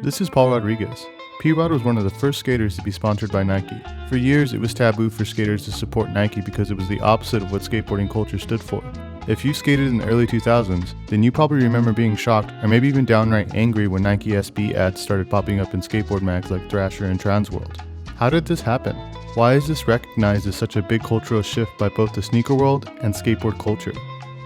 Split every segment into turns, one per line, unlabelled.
This is Paul Rodriguez. P-Rod was one of the first skaters to be sponsored by Nike. For years, it was taboo for skaters to support Nike because it was the opposite of what skateboarding culture stood for. If you skated in the early 2000s, then you probably remember being shocked or maybe even downright angry when Nike SB ads started popping up in skateboard mags like Thrasher and Transworld. How did this happen? Why is this recognized as such a big cultural shift by both the sneaker world and skateboard culture?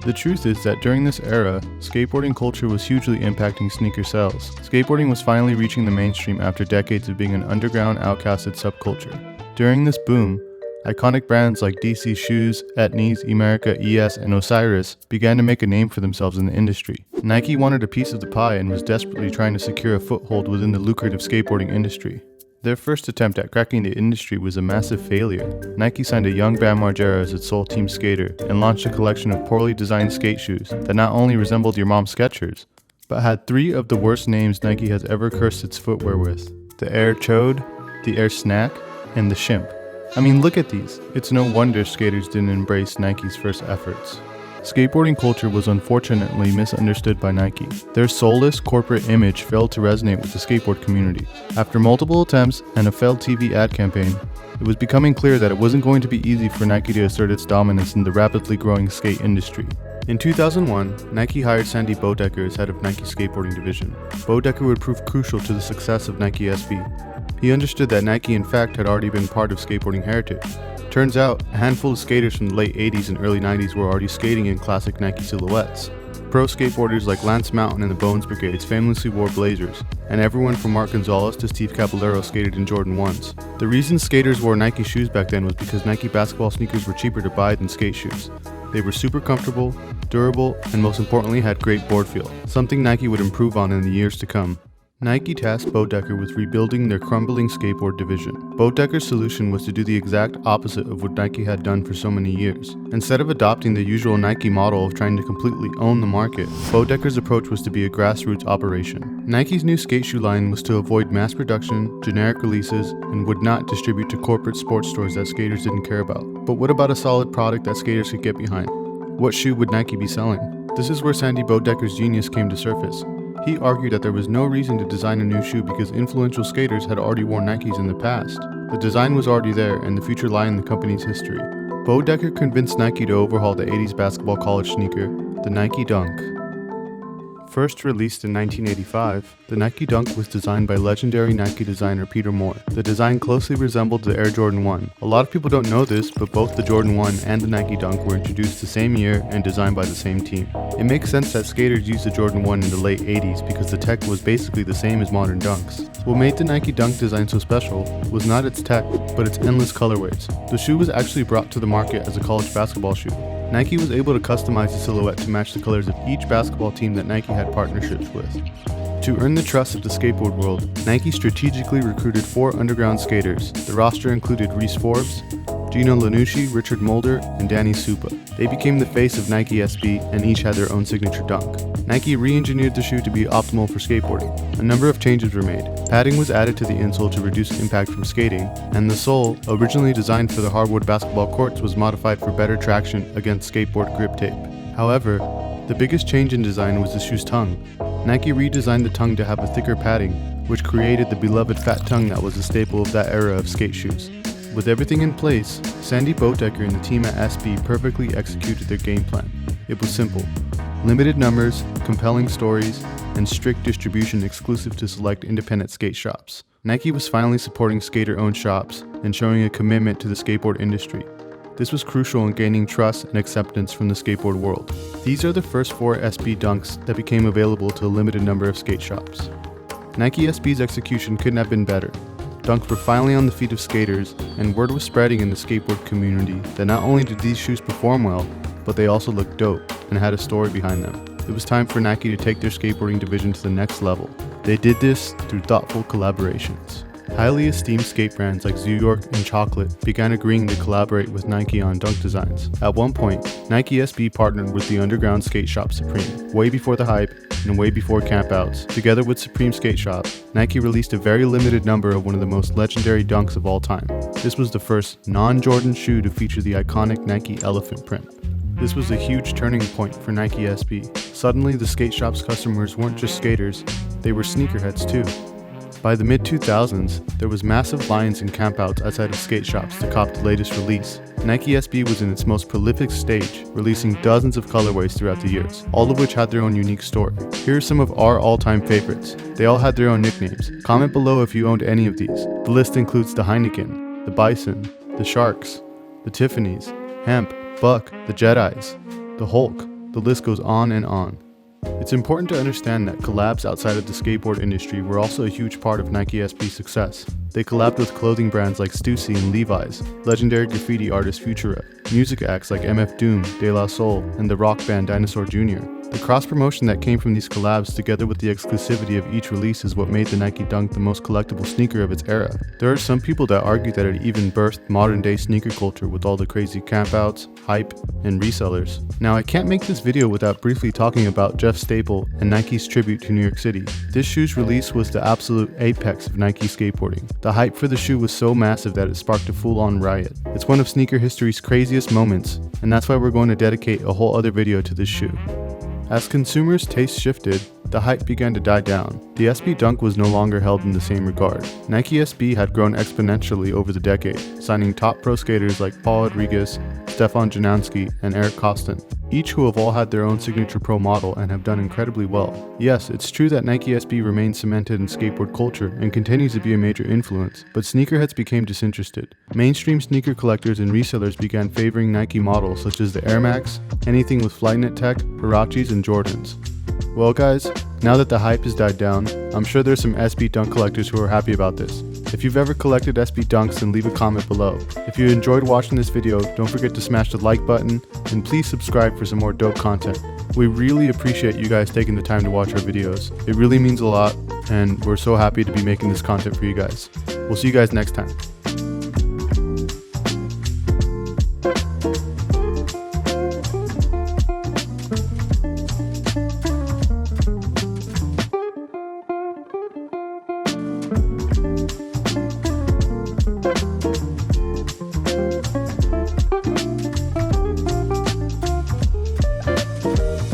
The truth is that during this era, skateboarding culture was hugely impacting sneaker sales. Skateboarding was finally reaching the mainstream after decades of being an underground, outcasted subculture. During this boom, iconic brands like DC Shoes, Etnies, Emerica, ES, and Osiris began to make a name for themselves in the industry. Nike wanted a piece of the pie and was desperately trying to secure a foothold within the lucrative skateboarding industry. Their first attempt at cracking the industry was a massive failure. Nike signed a young Bam Margera as its sole team skater and launched a collection of poorly designed skate shoes that not only resembled your mom's Skechers, but had three of the worst names Nike has ever cursed its footwear with: the Air Chode, the Air Snack, and the Shimp. I mean, look at these. It's no wonder skaters didn't embrace Nike's first efforts. Skateboarding culture was unfortunately misunderstood by Nike. Their soulless corporate image failed to resonate with the skateboard community. After multiple attempts and a failed TV ad campaign, it was becoming clear that it wasn't going to be easy for Nike to assert its dominance in the rapidly growing skate industry. In 2001, Nike hired Sandy Bodecker as head of Nike's skateboarding division. Bodecker would prove crucial to the success of Nike SB. He understood that Nike in fact had already been part of skateboarding heritage. Turns out, a handful of skaters from the late 80s and early 90s were already skating in classic Nike silhouettes. Pro skateboarders like Lance Mountain and the Bones Brigades famously wore blazers, and everyone from Mark Gonzalez to Steve Caballero skated in Jordan 1s. The reason skaters wore Nike shoes back then was because Nike basketball sneakers were cheaper to buy than skate shoes. They were super comfortable, durable, and most importantly had great board feel, something Nike would improve on in the years to come. Nike tasked Bodecker with rebuilding their crumbling skateboard division. Bodecker's solution was to do the exact opposite of what Nike had done for so many years. Instead of adopting the usual Nike model of trying to completely own the market, Bodecker's approach was to be a grassroots operation. Nike's new skate shoe line was to avoid mass production, generic releases, and would not distribute to corporate sports stores that skaters didn't care about. But what about a solid product that skaters could get behind? What shoe would Nike be selling? This is where Sandy Bodecker's genius came to surface. He argued that there was no reason to design a new shoe because influential skaters had already worn Nikes in the past. The design was already there and the future lay in the company's history. Bodecker convinced Nike to overhaul the 80s basketball college sneaker, the Nike Dunk. First released in 1985, the Nike Dunk was designed by legendary Nike designer Peter Moore. The design closely resembled the Air Jordan 1. A lot of people don't know this, but both the Jordan 1 and the Nike Dunk were introduced the same year and designed by the same team. It makes sense that skaters used the Jordan 1 in the late 80s because the tech was basically the same as modern Dunks. What made the Nike Dunk design so special was not its tech, but its endless colorways. The shoe was actually brought to the market as a college basketball shoe. Nike was able to customize the silhouette to match the colors of each basketball team that Nike had partnerships with. To earn the trust of the skateboard world, Nike strategically recruited 4 underground skaters. The roster included Reese Forbes, Gino Lanucci, Richard Mulder, and Danny Supa. They became the face of Nike SB and each had their own signature dunk. Nike re-engineered the shoe to be optimal for skateboarding. A number of changes were made. Padding was added to the insole to reduce impact from skating, and the sole, originally designed for the hardwood basketball courts, was modified for better traction against skateboard grip tape. However, the biggest change in design was the shoe's tongue. Nike redesigned the tongue to have a thicker padding, which created the beloved fat tongue that was a staple of that era of skate shoes. With everything in place, Sandy Bodecker and the team at SB perfectly executed their game plan. It was simple: limited numbers, compelling stories, and strict distribution exclusive to select independent skate shops. Nike was finally supporting skater-owned shops and showing a commitment to the skateboard industry. This was crucial in gaining trust and acceptance from the skateboard world. These are the first 4 SB Dunks that became available to a limited number of skate shops. Nike SB's execution couldn't have been better. Dunks were finally on the feet of skaters, and word was spreading in the skateboard community that not only did these shoes perform well, but they also looked dope and had a story behind them. It was time for Nike to take their skateboarding division to the next level. They did this through thoughtful collaborations. Highly esteemed skate brands like Zoo York and Chocolate began agreeing to collaborate with Nike on dunk designs. At one point, Nike SB partnered with the underground skate shop Supreme. Way before the hype and way before campouts, together with Supreme Skate Shop, Nike released a very limited number of one of the most legendary dunks of all time. This was the first non-Jordan shoe to feature the iconic Nike elephant print. This was a huge turning point for Nike SB. Suddenly, the skate shop's customers weren't just skaters, they were sneakerheads too. By the mid-2000s, there was massive lines and campouts outside of skate shops to cop the latest release. Nike SB was in its most prolific stage, releasing dozens of colorways throughout the years, all of which had their own unique story. Here are some of our all-time favorites. They all had their own nicknames. Comment below if you owned any of these. The list includes the Heineken, the Bison, the Sharks, the Tiffany's, Hemp, Buck, the Jedis, the Hulk. The list goes on and on. It's important to understand that collabs outside of the skateboard industry were also a huge part of Nike SB's success. They collabed with clothing brands like Stussy and Levi's, legendary graffiti artist Futura, music acts like MF Doom, De La Soul, and the rock band Dinosaur Jr. The cross-promotion that came from these collabs together with the exclusivity of each release is what made the Nike Dunk the most collectible sneaker of its era. There are some people that argue that it even birthed modern-day sneaker culture with all the crazy campouts, hype, and resellers. Now, I can't make this video without briefly talking about Jeff Staple and Nike's tribute to New York City. This shoe's release was the absolute apex of Nike skateboarding. The hype for the shoe was so massive that it sparked a full-on riot. It's one of sneaker history's craziest moments, and that's why we're going to dedicate a whole other video to this shoe. As consumers' tastes shifted, the hype began to die down. The SB Dunk was no longer held in the same regard. Nike SB had grown exponentially over the decade, signing top pro skaters like Paul Rodriguez, Stefan Janowski, and Eric Koston, each who have all had their own signature pro model and have done incredibly well. Yes, it's true that Nike SB remains cemented in skateboard culture and continues to be a major influence, but sneakerheads became disinterested. Mainstream sneaker collectors and resellers began favoring Nike models such as the Air Max, anything with Flyknit tech, Huaraches, and Jordans. Well guys, now that the hype has died down, I'm sure there's some SB Dunk collectors who are happy about this. If you've ever collected SB Dunks, then leave a comment below. If you enjoyed watching this video, don't forget to smash the like button, and please subscribe for some more dope content. We really appreciate you guys taking the time to watch our videos. It really means a lot, and we're so happy to be making this content for you guys. We'll see you guys next time.